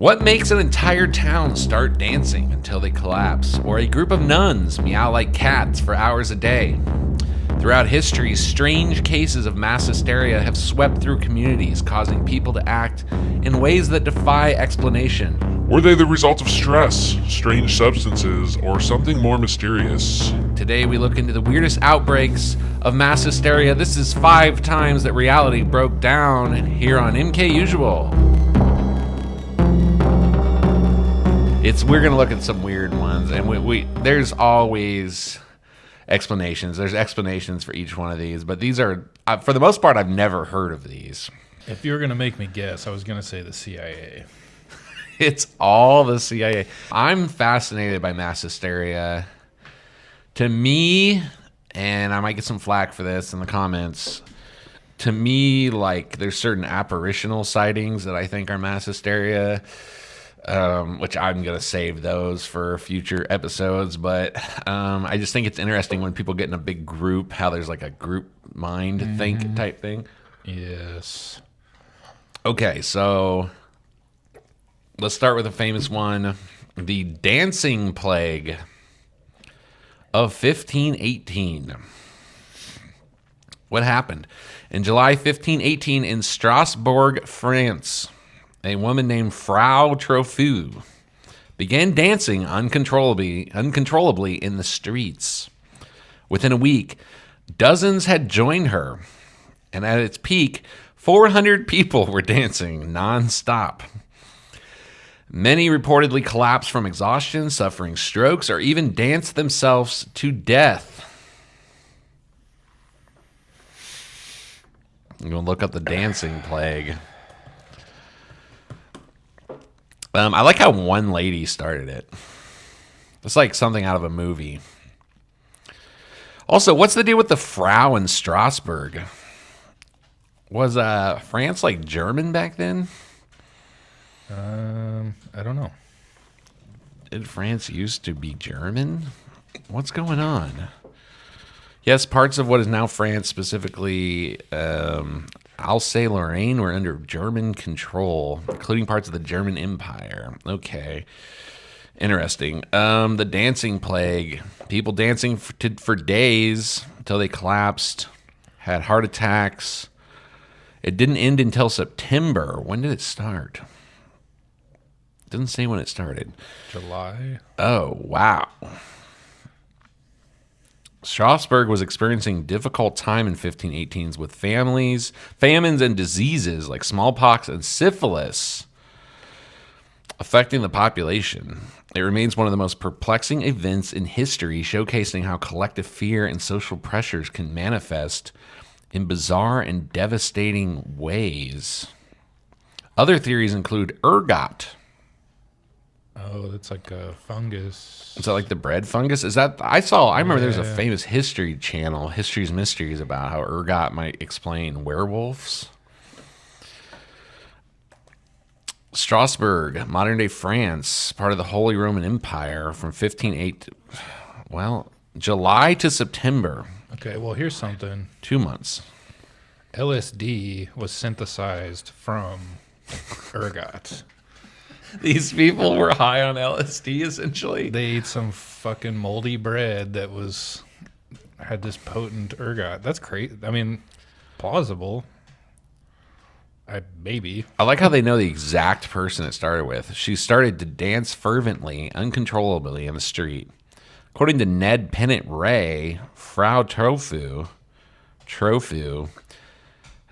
What makes an entire town start dancing until they collapse, or a group of nuns meow like cats for hours a day? Throughout history, strange cases of mass hysteria have swept through communities, causing people to act in ways that defy explanation. Were they the result of stress, strange substances, or something more mysterious? Today we look into the weirdest outbreaks of mass hysteria. This is 5 times that reality broke down here on MKUSUAL. We're gonna look at some weird ones, and we there's always explanations. There's explanations for each one of these, but these are, for the most part, I've never heard of these. If you were gonna make me guess, I was gonna say the CIA. It's all the CIA. I'm fascinated by mass hysteria. To me, and I might get some flack for this in the comments, to me, like, there's certain apparitional sightings that I think are mass hysteria, which I'm going to save those for future episodes. But I just think it's interesting when people get in a big group, how there's like a group mind think type thing. Yes. Okay, so let's start with a famous one, the dancing plague of 1518. What happened? In July 1518 in Strasbourg, France, a woman named Frau Trofu began dancing uncontrollably in the streets. Within a week, dozens had joined her, and at its peak, 400 people were dancing nonstop. Many reportedly collapsed from exhaustion, suffering strokes, or even danced themselves to death. I'm going to look up the dancing plague. I like how one lady started it. It's like something out of a movie. Also, what's the deal with the Frau in Strasbourg? Was France like German back then? I don't know. Did France used to be German? What's going on? Yes, parts of what is now France, specifically Alsace-Lorraine, were under German control, including parts of the German Empire. Okay. Interesting. The dancing plague. People dancing for days until they collapsed, had heart attacks. It didn't end until September. When did it start? Doesn't say when it started. July. Oh, wow. Strasbourg was experiencing difficult time in 1518s with famines and diseases like smallpox and syphilis affecting the population. It remains one of the most perplexing events in history, showcasing how collective fear and social pressures can manifest in bizarre and devastating ways. Other theories include ergot. Oh, that's like a fungus. Is that like the bread fungus? Is that I remember there's a famous history channel, History's Mysteries, about how ergot might explain werewolves. Strasbourg, modern day France, part of the Holy Roman Empire from 1508 July to September. Okay, well, here's something. 2 months. LSD was synthesized from ergot. These people were high on LSD, essentially. They ate some fucking moldy bread that had this potent ergot. That's crazy. I mean, plausible. Maybe. I like how they know the exact person it started with. She started to dance fervently, uncontrollably in the street. According to Ned Pennant Ray, Frau Trofu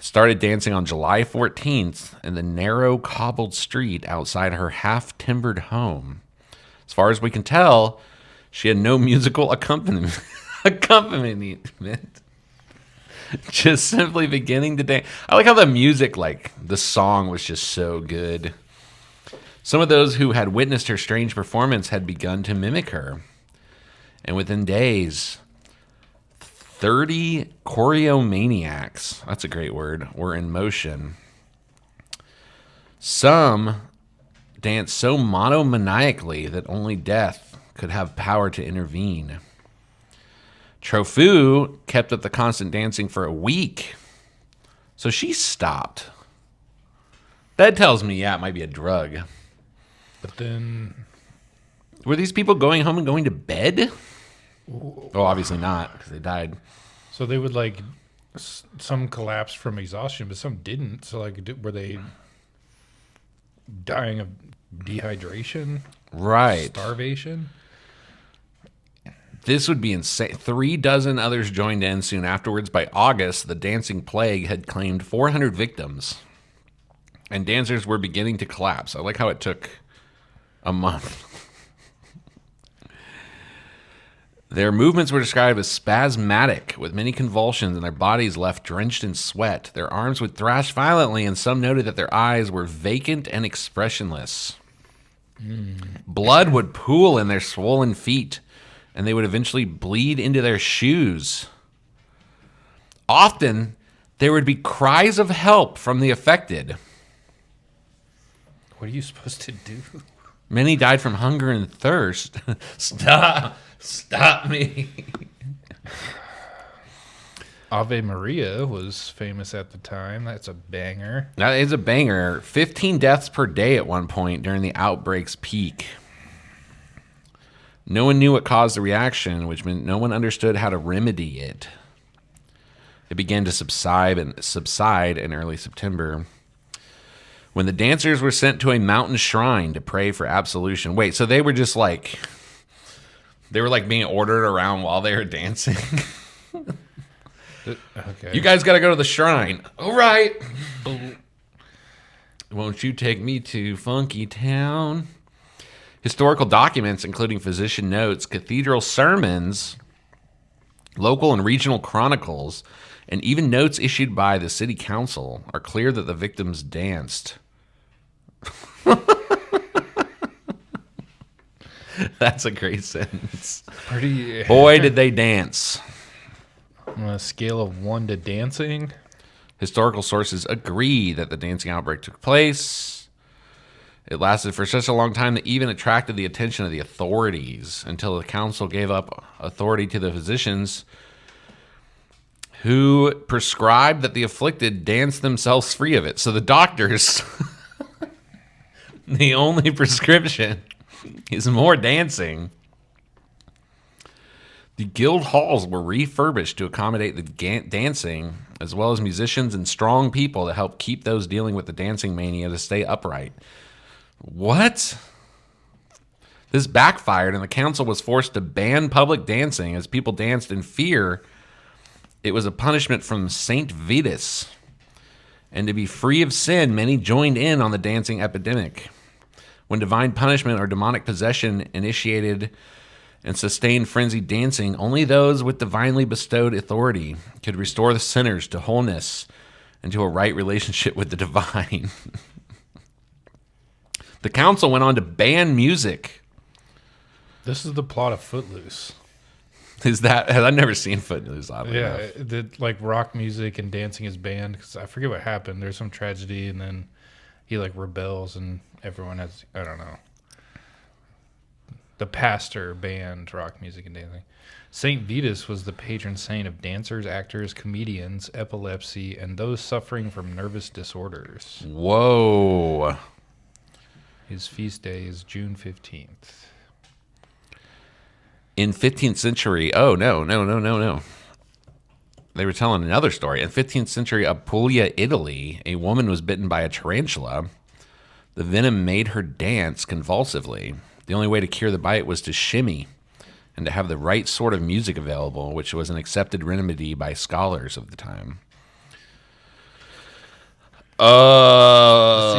started dancing on July 14th in the narrow cobbled street outside her half-timbered home. As far as we can tell, she had no musical accompaniment. Just simply beginning to dance. I like how the music, like the song, was just so good. Some of those who had witnessed her strange performance had begun to mimic her. And within days, 30 choreomaniacs, that's a great word, were in motion. Some danced so monomaniacally that only death could have power to intervene. Trofu kept up the constant dancing for a week, so she stopped. That tells me, it might be a drug. But then, Were these people going home and going to bed? Oh, obviously not, because they died. so they would like some collapsed from exhaustion, but some didn't. So like, were they dying of dehydration, Right. starvation? This would be insane. 36 others joined in soon afterwards. By August, the dancing plague had claimed 400 victims, and dancers were beginning to collapse. I like how it took a month. Their movements were described as spasmodic, with many convulsions, and their bodies left drenched in sweat. Their arms would thrash violently, and some noted that their eyes were vacant and expressionless. Blood would pool in their swollen feet, and they would eventually bleed into their shoes. Often, there would be cries of help from the affected. What are you supposed to do? Many died from hunger and thirst. Stop me. Ave Maria was famous at the time. That's a banger. That is a banger. 15 deaths per day at one point during the outbreak's peak. No one knew what caused the reaction, which meant no one understood how to remedy it. It began to subside in early September, when the dancers were sent to a mountain shrine to pray for absolution. Wait, so they were just like, they were like being ordered around while they were dancing? Okay. You guys got to go to the shrine. All right. Won't you take me to Funky Town? Historical documents, including physician notes, cathedral sermons, local and regional chronicles, and even notes issued by the city council are clear that the victims danced. That's a great sentence. Pretty. Boy, did they dance. On a scale of 1 to dancing, Historical sources agree that the dancing outbreak took place. It lasted for such a long time that even attracted the attention of the authorities until the council gave up authority to the physicians who prescribed that the afflicted dance themselves free of it. So the doctors, the only prescription is more dancing. The guild halls were refurbished to accommodate the dancing, as well as musicians and strong people to help keep those dealing with the dancing mania to stay upright. What? This backfired, and the council was forced to ban public dancing as people danced in fear. It was a punishment from Saint Vitus. And to be free of sin, many joined in on the dancing epidemic. When divine punishment or demonic possession initiated and sustained frenzied dancing, only those with divinely bestowed authority could restore the sinners to wholeness and to a right relationship with the divine. The council went on to ban music. this is the plot of Footloose. Is that? I've never seen Footloose. Oddly Yeah, enough. like rock music and dancing is banned because I forget what happened. There's some tragedy, and then he like rebels, and everyone has, I don't know. The pastor banned rock music and dancing. Saint Vitus was the patron saint of dancers, actors, comedians, epilepsy, and those suffering from nervous disorders. Whoa. His feast day is June 15th. In 15th century, no. They were telling another story. In 15th century Apulia, Italy, a woman was bitten by a tarantula. The venom made her dance convulsively. The only way to cure the bite was to shimmy and to have the right sort of music available, which was an accepted remedy by scholars of the time. See,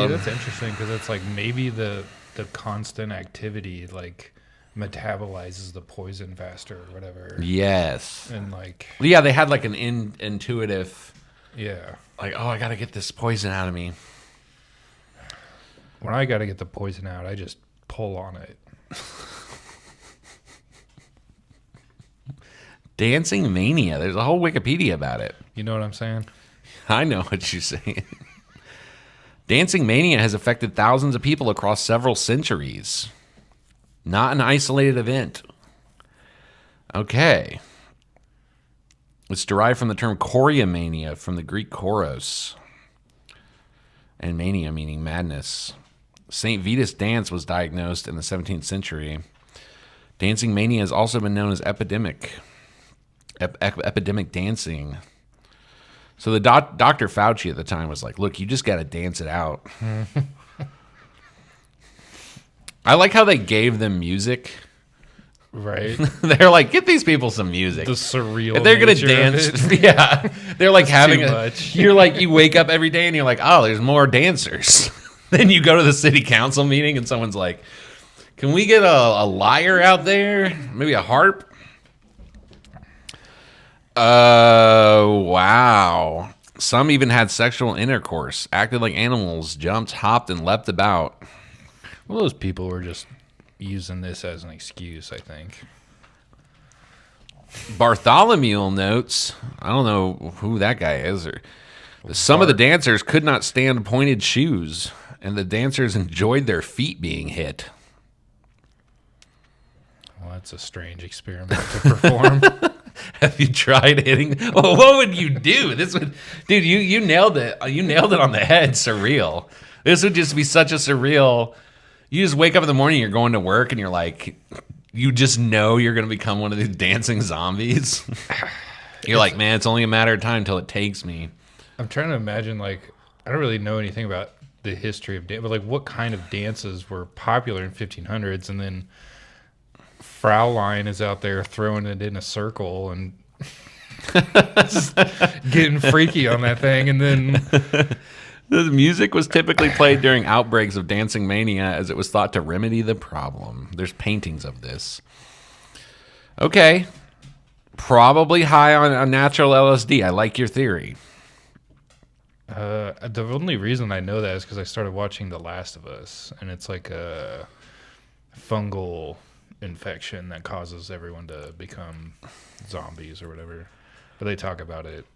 that's interesting because it's like maybe the constant activity like metabolizes the poison faster or whatever. Yes. And like, Yeah, they had like an intuitive, yeah. like, oh, I got to get this poison out of me. When I got to get the poison out, I just pull on it. Dancing mania. There's a whole Wikipedia about it. You know what I'm saying? I know what you're saying. Dancing mania has affected thousands of people across several centuries. Not an isolated event. Okay. It's derived from the term choreomania from the Greek choros. And mania meaning madness. St. Vitus dance was diagnosed in the 17th century. Dancing mania has also been known as epidemic. Epidemic dancing. So the Dr. Fauci at the time was like, look, you just got to dance it out. I like how they gave them music. Right. They're like, get these people some music. The surreal. If they're going to nature of dance. it. Yeah. They're like having too a, much. you're like, you wake up every day and you're like, oh, there's more dancers. Then you go to the city council meeting and someone's like, can we get a lyre out there? Maybe a harp? Wow. Some even had sexual intercourse, acted like animals, jumped, hopped, and leapt about. Well, those people were just using this as an excuse, I think. Bartholomew notes, I don't know who that guy is. Some of the dancers could not stand pointed shoes, and the dancers enjoyed their feet being hit. Well, that's a strange experiment to perform. Have you tried hitting? Well, what would you do? This would, dude. You nailed it. You nailed it on the head. Surreal. This would just be such a surreal. You just wake up in the morning. You're going to work, and you're like, you just know you're going to become one of these dancing zombies. You're like, man, it's only a matter of time till it takes me. I'm trying to imagine, like, I don't really know anything about the history of dance, but like, what kind of dances were popular in 1500s, and then Fraulein is out there throwing it in a circle and just getting freaky on that thing, and then The music was typically played during outbreaks of dancing mania as it was thought to remedy the problem. There's paintings of this. Okay. Probably high on natural LSD. I like your theory. the only reason I know that is because I started watching The Last of Us, and it's like a fungal infection that causes everyone to become zombies or whatever. But they talk about it.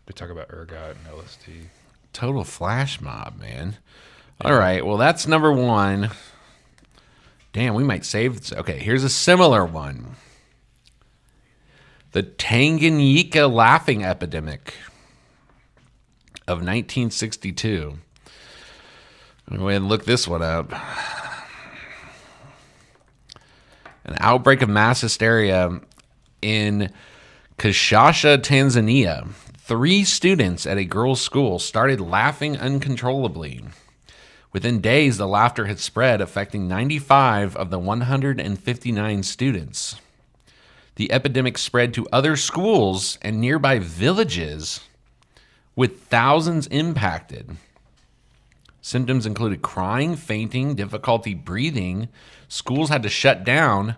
They talk about ergot and LSD. Total flash mob, man. All right. Well, that's number one. Damn, we might save this. Okay, here's a similar one. The Tanganyika Laughter Epidemic of 1962. I'm going to go ahead and look this one up. An outbreak of mass hysteria in Kashasha, Tanzania. 3 students at a girls' school started laughing uncontrollably. Within days, the laughter had spread, affecting 95 of the 159 students. The epidemic spread to other schools and nearby villages, with thousands impacted. Symptoms included crying, fainting, difficulty breathing. Schools had to shut down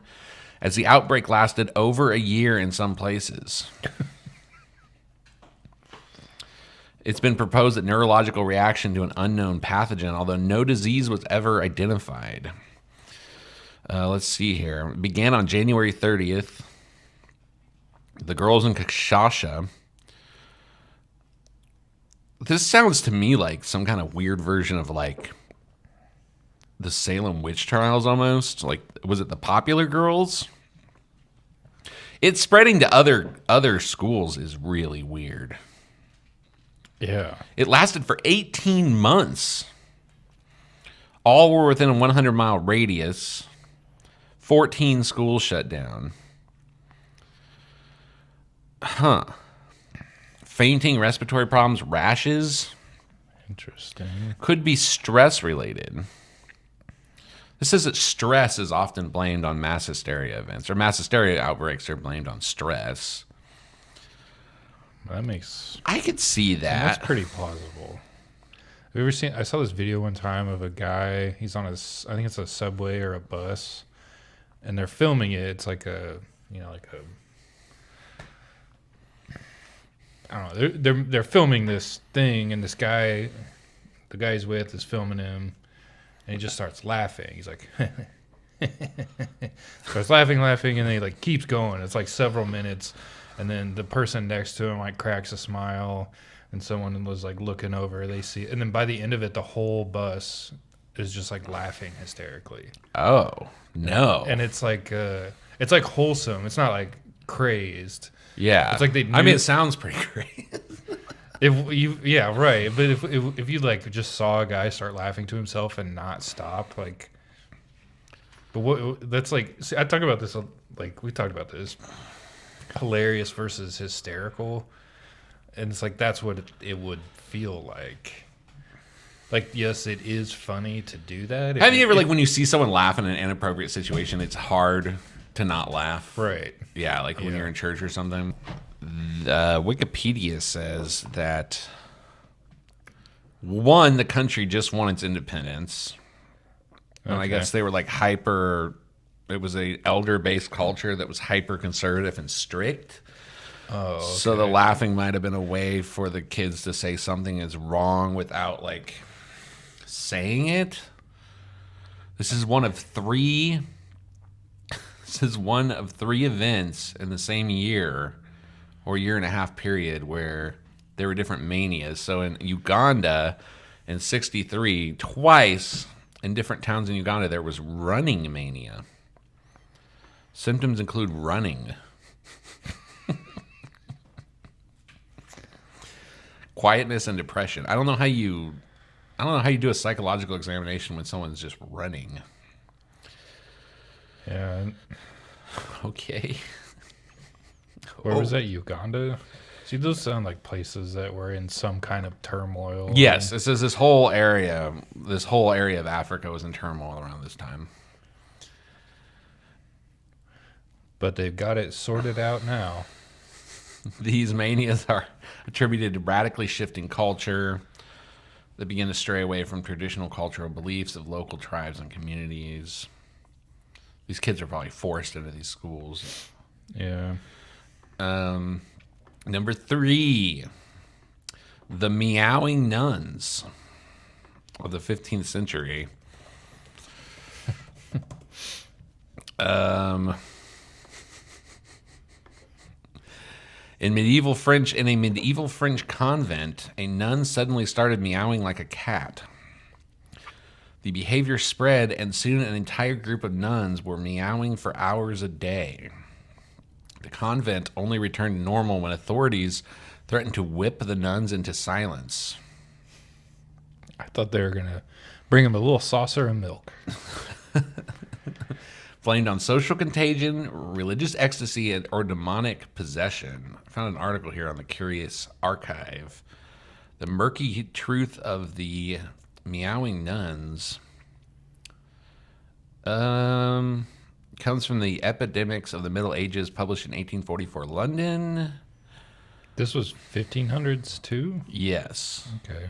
as the outbreak lasted over a year in some places. It's been proposed that neurological reaction to an unknown pathogen, although no disease was ever identified. Let's see here. It began on January 30th. The girls in Kashasha. This sounds to me like some kind of weird version of like the Salem Witch Trials almost. Like, was it the popular girls? It's spreading to other schools is really weird. Yeah. It lasted for 18 months. All were within a 100-mile radius. 14 schools shut down. Huh. Fainting, respiratory problems, rashes. Interesting. Could be stress-related. This says that stress is often blamed on mass hysteria events, or mass hysteria outbreaks are blamed on stress. That makes... I could see that. That's pretty plausible. Have you ever seen... I saw this video one time of a guy. He's on a... I think it's a subway or a bus. And they're filming it. It's like a... You know, like a... I don't know. They're filming this thing, and this guy... The guy he's with is filming him. And he just starts laughing. He's like... starts laughing, and then he like keeps going. It's like several minutes. And then the person next to him like cracks a smile, and someone was like looking over. They see, and then by the end of it, the whole bus is just like laughing hysterically. Oh no! And it's like wholesome. It's not like crazed. Yeah, It's like they. I mean, it sounds pretty great. Yeah, right. But if you like just saw a guy start laughing to himself and not stop, like, but what that's like. See, I talk about this like we talked about this hilarious versus hysterical, and it's like that's what it would feel like. Like, yes, it is funny to do that. Have you ever, like, when you see someone laugh in an inappropriate situation, it's hard to not laugh? Right. Yeah, like when you're in church or something. Wikipedia says that, one, the country just won its independence. And I guess they were, like, it was a elder-based culture that was hyper-conservative and strict. Oh, okay. So the laughing might have been a way for the kids to say something is wrong without, like, saying it. This is one of three events in the same year or year and a half period where there were different manias. So in Uganda in 1963, twice in different towns in Uganda, there was running mania. Symptoms include running, quietness, and depression. I don't know how you do a psychological examination when someone's just running. Yeah. Okay. Where was that? Uganda? See, those sound like places that were in some kind of turmoil. Yes, it says this whole area of Africa was in turmoil around this time. But they've got it sorted out now. These manias are attributed to radically shifting culture that begin to stray away from traditional cultural beliefs of local tribes and communities. These kids are probably forced into these schools. Yeah. Number 3, the Meowing Nuns of the 15th century. In a medieval French convent, a nun suddenly started meowing like a cat. The behavior spread, and soon an entire group of nuns were meowing for hours a day. The convent only returned to normal when authorities threatened to whip the nuns into silence. I thought they were going to bring him a little saucer of milk. Blamed on social contagion, religious ecstasy, or demonic possession. I found an article here on the Curious Archive. The murky truth of the Meowing Nuns comes from the Epidemics of the Middle Ages, published in 1844 London. This was 1500s too? Yes. Okay.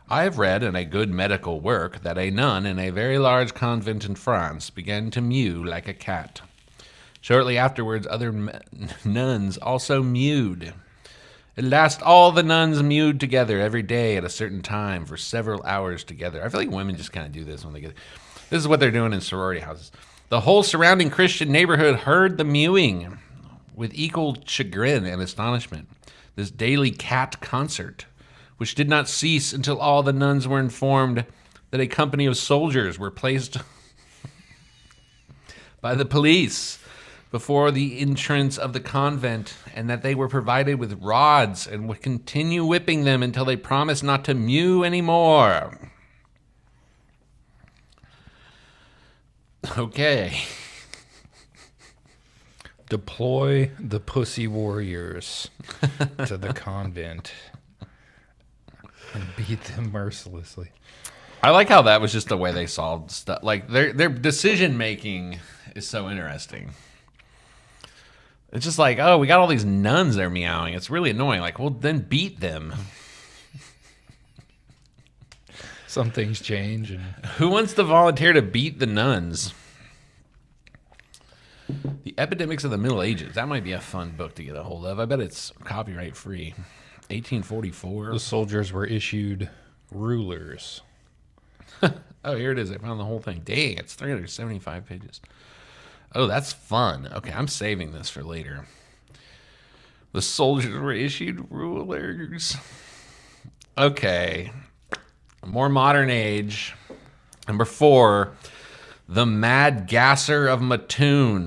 I have read in a good medical work that a nun in a very large convent in France began to mew like a cat. Shortly afterwards, other nuns also mewed. At last, all the nuns mewed together every day at a certain time for several hours together. I feel like women just kind of do this when they get... This is what they're doing in sorority houses. The whole surrounding Christian neighborhood heard the mewing with equal chagrin and astonishment. This daily cat concert, which did not cease until all the nuns were informed that a company of soldiers were placed by the police before the entrance of the convent, and that they were provided with rods and would continue whipping them until they promised not to mew anymore. Okay. Deploy the pussy warriors to the convent and beat them mercilessly. I like how that was just the way they solved stuff. Like, their decision making is so interesting. It's just like, oh, we got all these nuns that are meowing. It's really annoying. Like, well, then beat them. Some things change. And who wants to volunteer to beat the nuns? The Epidemics of the Middle Ages. That might be a fun book to get a hold of. I bet it's copyright free. 1844. The soldiers were issued rulers. Oh, here it is. I found the whole thing. Dang, it's 375 pages. Oh, that's fun. Okay, I'm saving this for later. The soldiers were issued rulers. Okay. More modern age. Number 4, the Mad Gasser of Mattoon.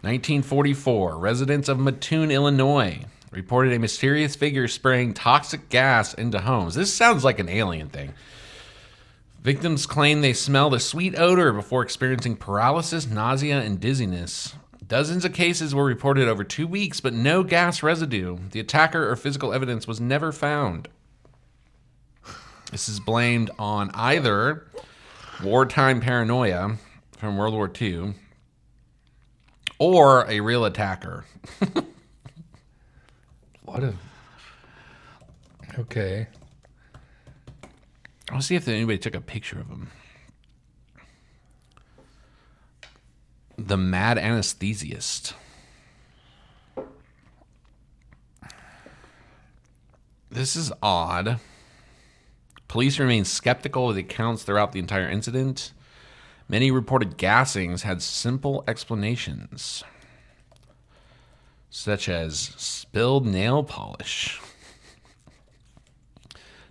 1944. Residents of Mattoon, Illinois reported a mysterious figure spraying toxic gas into homes. This sounds like an alien thing. Victims claim they smelled a sweet odor before experiencing paralysis, nausea, and dizziness. Dozens of cases were reported over 2 weeks, but no gas residue. The attacker or physical evidence was never found. This is blamed on either wartime paranoia from World War II or a real attacker. Okay. I'll see if anybody took a picture of him. The mad anesthesiast. This is odd. Police remain skeptical of the accounts throughout the entire incident. Many reported gassings had simple explanations, such as spilled nail polish.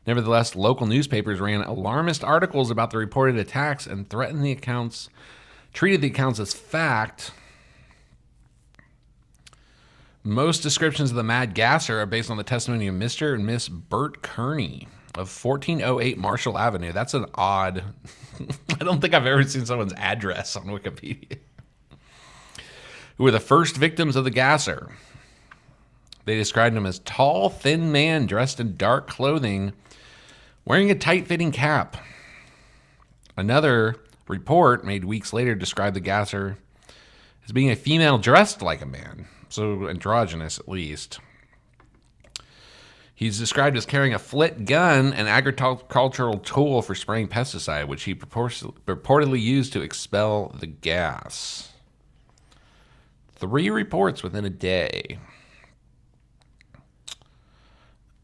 Nevertheless, local newspapers ran alarmist articles about the reported attacks and treated the accounts as fact. Most descriptions of the Mad Gasser are based on the testimony of Mr. and Miss Bert Kearney of 1408 Marshall Avenue. That's an odd... I don't think I've ever seen someone's address on Wikipedia. Who were the first victims of the Gasser. They described him as tall, thin man dressed in dark clothing, wearing a tight-fitting cap. Another report made weeks later described the Gasser as being a female dressed like a man, so androgynous at least. He's described as carrying a flit gun, an agricultural tool for spraying pesticide, which he purportedly used to expel the gas. 3 reports within a day.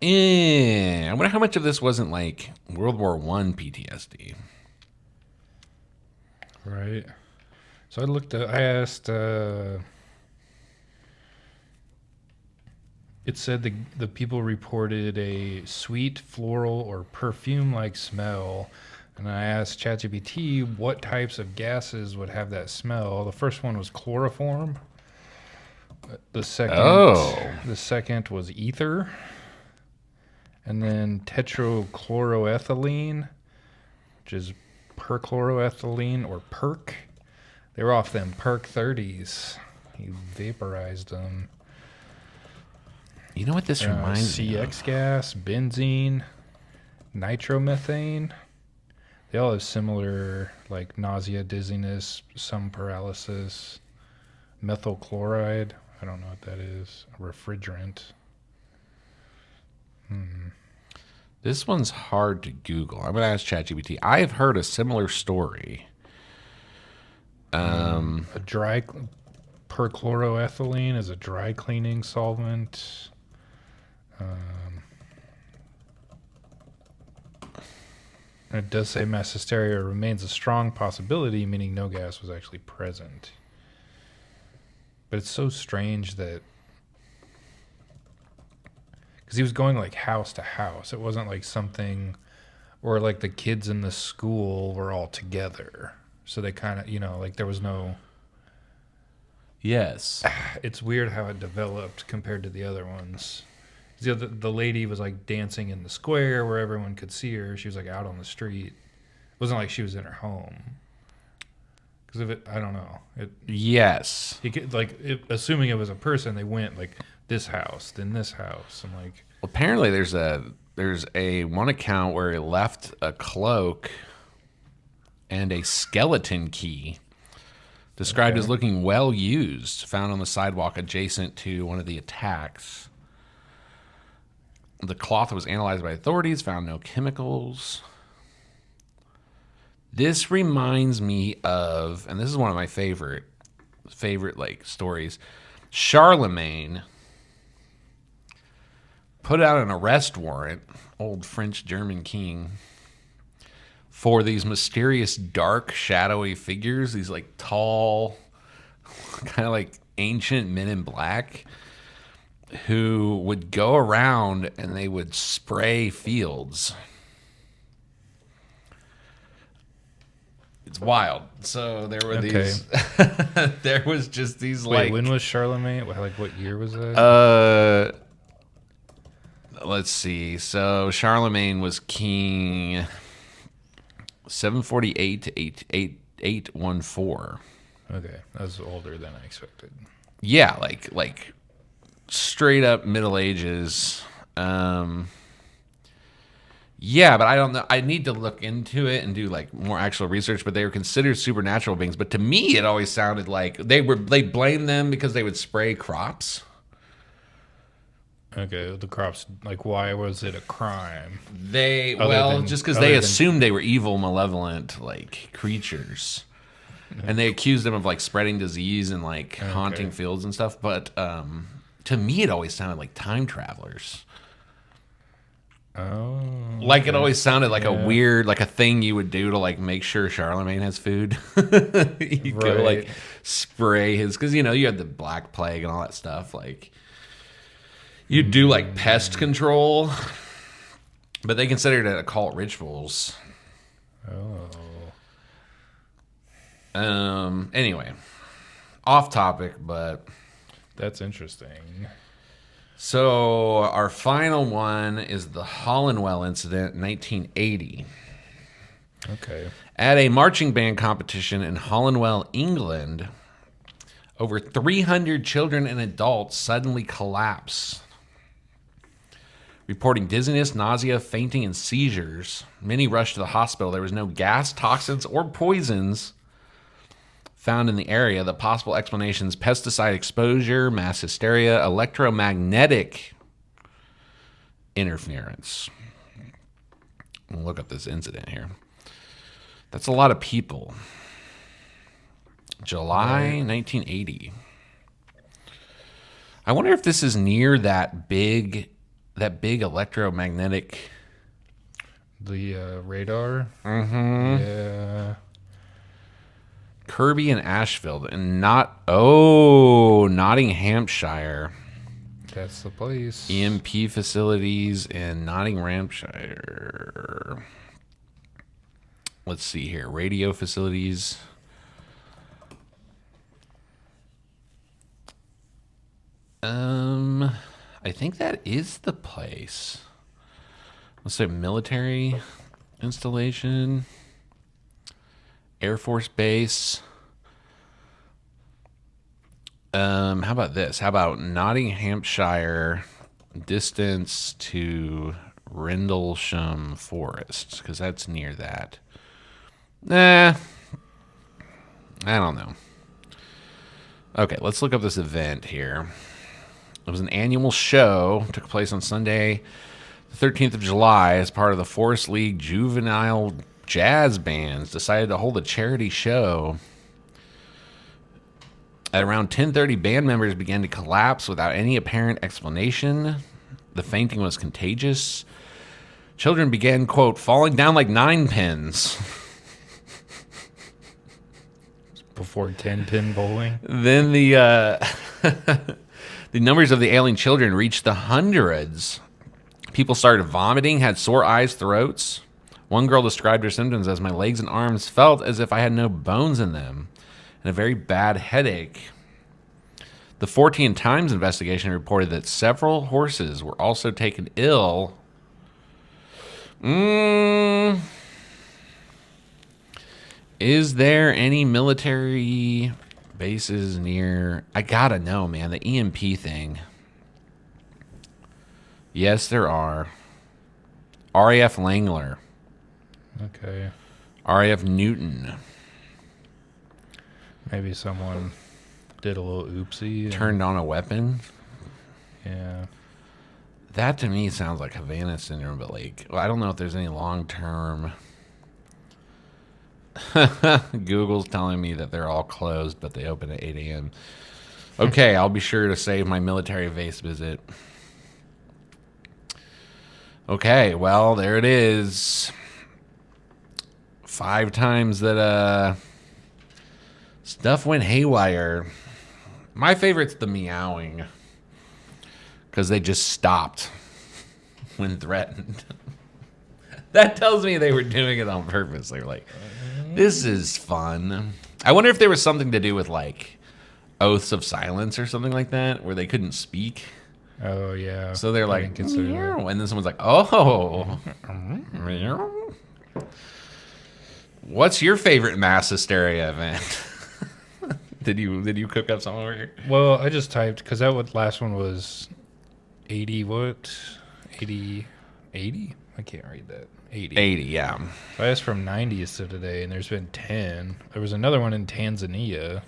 I wonder how much of this wasn't like World War I PTSD. Right. So I asked, it said the people reported a sweet, floral, or perfume-like smell. And I asked ChatGPT what types of gases would have that smell. The first one was chloroform. The second was ether. And then tetrachloroethylene, which is perchloroethylene or perc. They were off them perc 30s. He vaporized them. You know what this reminds me of? CX gas, benzene, nitromethane. They all have similar, like, nausea, dizziness, some paralysis. Methyl chloride. I don't know what that is. A refrigerant. This one's hard to Google. I'm going to ask ChatGPT. I have heard a similar story. A dry perchloroethylene is a dry cleaning solvent. It does say mass hysteria remains a strong possibility, meaning no gas was actually present. But it's so strange that... Because he was going like house to house. It wasn't like something... Or like the kids in the school were all together. So they kind of, like there was no... Yes. It's weird how it developed compared to the other ones. The lady was like dancing in the square where everyone could see her. She was like out on the street. It wasn't like she was in her home. Because of it, I don't know. Yes. Assuming it was a person, they went like this house, then this house. I'm like... Apparently there's a one account where he left a cloak and a skeleton key described as looking well used, found on the sidewalk adjacent to one of the attacks. The cloth was analyzed by authorities, found no chemicals. This reminds me of, and this is one of my favorite like stories. Charlemagne put out an arrest warrant, old French German king, for these mysterious, dark, shadowy figures, these like tall, kind of like ancient men in black, who would go around and they would spray fields. It's wild. So there were these, there was just these like... Wait, when was Charlemagne? Like what year was that? Let's see. So Charlemagne was king 748 to 814. Okay, that's older than I expected. Yeah, like straight up Middle Ages. Yeah, but I don't know. I need to look into it and do like more actual research. But they were considered supernatural beings. But to me, it always sounded like they blamed them because they would spray crops. Okay, the crops. Like, why was it a crime? Just because they assumed they were evil, malevolent like creatures, and they accused them of like spreading disease and like haunting fields and stuff. But to me, it always sounded like time travelers. Oh, like it always sounded like a weird, like a thing you would do to like make sure Charlemagne has food. You go like spray his, because you had the Black Plague and all that stuff. Like you do like pest control, but they considered it occult rituals. Anyway, off topic, but that's interesting. So our final one is the Hollandwell incident, 1980. Okay. At a marching band competition in Hollandwell, England, over 300 children and adults suddenly collapsed, reporting dizziness, nausea, fainting, and seizures. Many rushed to the hospital. There was no gas, toxins, or poisons found in the area. The possible explanations: pesticide exposure, mass hysteria, electromagnetic interference. We'll look up this incident here. That's a lot of people. July 1980. I wonder if this is near that big electromagnetic. The radar. Mm-hmm. Yeah. Kirby and Ashfield, and Nottinghamshire. That's the place. EMP facilities in Nottinghamshire. Let's see here. Radio facilities. I think that is the place. Let's say military installation. Air Force Base. How about this? How about Nottinghamshire, distance to Rendlesham Forest? Because that's near that. I don't know. Okay, let's look up this event here. It was an annual show. Took place on Sunday, the 13th of July, as part of the Forest League Juvenile Jazz Bands decided to hold a charity show. At around 10:30, band members began to collapse without any apparent explanation. The fainting was contagious. Children began, quote, falling down like 9-pins. Before 10-pin bowling? Then the numbers of the ailing children reached the hundreds. People started vomiting, had sore eyes, throats. One girl described her symptoms as my legs and arms felt as if I had no bones in them, and a very bad headache. The 14 Times investigation reported that several horses were also taken ill. Is there any military bases near? I gotta know, man. The EMP thing. Yes, there are. RAF Langler. Okay. RAF Newton. Maybe someone did a little oopsie. Turned on a weapon. Yeah. That to me sounds like Havana syndrome, but like, I don't know if there's any long-term. Google's telling me that they're all closed, but they open at 8 a.m. Okay, I'll be sure to save my military base visit. Okay, well, there it is. 5 times that stuff went haywire. My favorite's the meowing, because they just stopped when threatened. That tells me they were doing it on purpose. They were like, this is fun. I wonder if there was something to do with like oaths of silence or something like that, where they couldn't speak. Oh yeah. So they're I like, didn't consider that. meow, and then someone's like, oh. Meow. What's your favorite mass hysteria event? Did you cook up something over here? Well, I just typed because last one was 80. What? 80? 80? I can't read that. 80. 80, yeah. So I asked from 90s to today, and there's been 10. There was another one in Tanzania.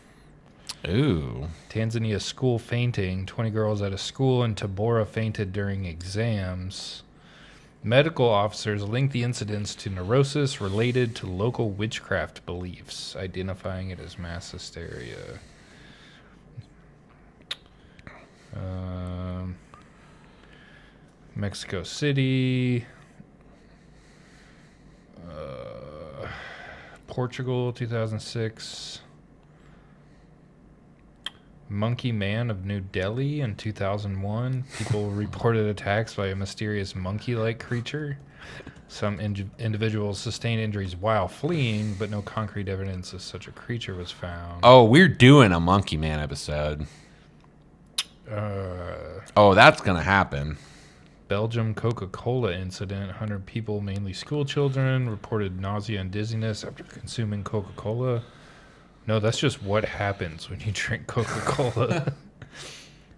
Ooh. Tanzania school fainting. 20 girls at a school in Tabora fainted during exams. Medical officers linked the incidents to neurosis related to local witchcraft beliefs, identifying it as mass hysteria. Mexico City. Portugal, 2006. Monkey Man of New Delhi in 2001. People reported attacks by a mysterious monkey-like creature. Some individuals sustained injuries while fleeing, but no concrete evidence of such a creature was found. Oh, we're doing a Monkey Man episode. Oh, that's going to happen. Belgium Coca-Cola incident. 100 people, mainly school children, reported nausea and dizziness after consuming Coca-Cola. No, that's just what happens when you drink Coca-Cola.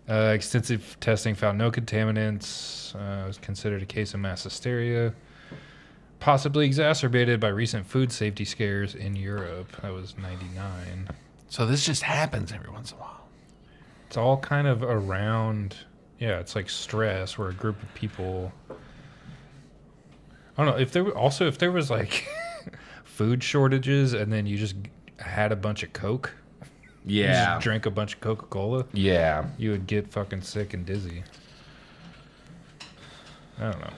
Extensive testing found no contaminants. It was considered a case of mass hysteria, possibly exacerbated by recent food safety scares in Europe. That was 99. So this just happens every once in a while. It's all kind of around... Yeah, it's like stress where a group of people... I don't know. If there was like food shortages and then you just had a bunch of Coke... You Yeah. just drank a bunch of Coca-Cola... Yeah. You would get fucking sick and dizzy. I don't know.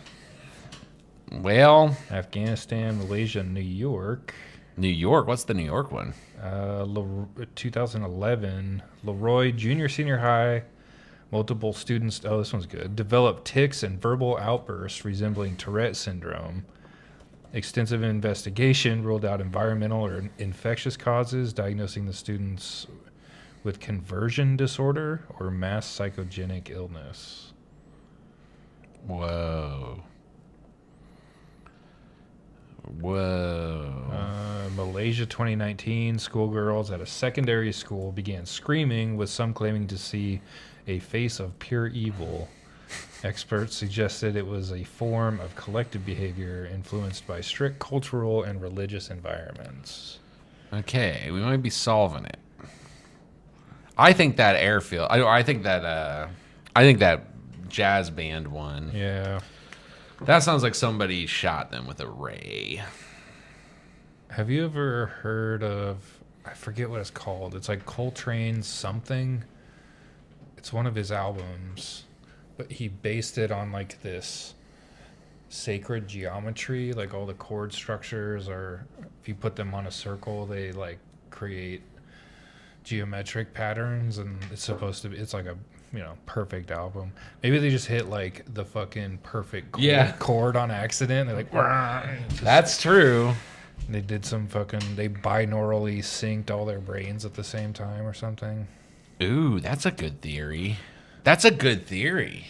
Well, Afghanistan, Malaysia, New York. New York. What's the New York one? 2011, Leroy Junior Senior High. Multiple students, oh, this one's good, developed tics and verbal outbursts resembling Tourette syndrome. Extensive investigation ruled out environmental or infectious causes, diagnosing the students with conversion disorder or mass psychogenic illness. Whoa. Malaysia 2019, schoolgirls at a secondary school began screaming, with some claiming to see a face of pure evil. Experts suggested it was a form of collective behavior influenced by strict cultural and religious environments. Okay, we might be solving it. I think that airfield. I think that jazz band one. Yeah. That sounds like somebody shot them with a ray. Have you ever heard of, I forget what it's called. It's like Coltrane's something. It's one of his albums, but he based it on like this sacred geometry. Like all the chord structures are, if you put them on a circle, they like create geometric patterns, and it's supposed to be, it's like a, you know, perfect album. Maybe they just hit like the fucking perfect chord on accident. They're like, That's true. they did some fucking, they binaurally synced all their brains at the same time or something. Ooh, that's a good theory. That's a good theory.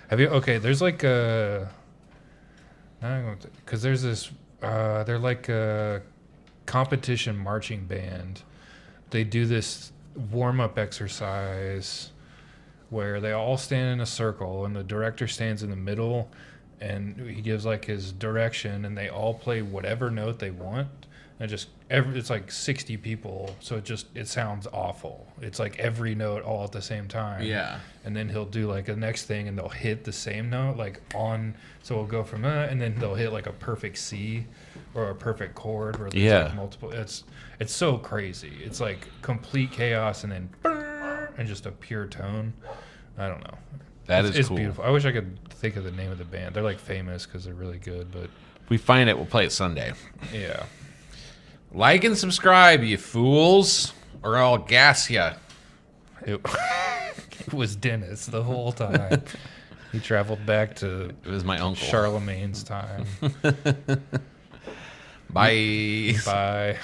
Have you, okay, there's like a, because there's this, they're like a competition marching band. They do this warm-up exercise where they all stand in a circle and the director stands in the middle and he gives like his direction and they all play whatever note they want. And just it's like 60 people, so it sounds awful. It's like every note all at the same time. Yeah. And then he'll do like the next thing and they'll hit the same note like on, so we'll go from that and then they'll hit like a perfect C or a perfect chord where there's like multiple. It's so crazy. It's like complete chaos and then and just a pure tone. I don't know. It's cool. Beautiful. I wish I could think of the name of the band. They're like famous because they're really good, but If we find it, we'll play it Sunday. yeah. Like and subscribe, you fools, or I'll gas ya. It was Dennis the whole time. He traveled back to It was my uncle. Charlemagne's time. Bye. Bye.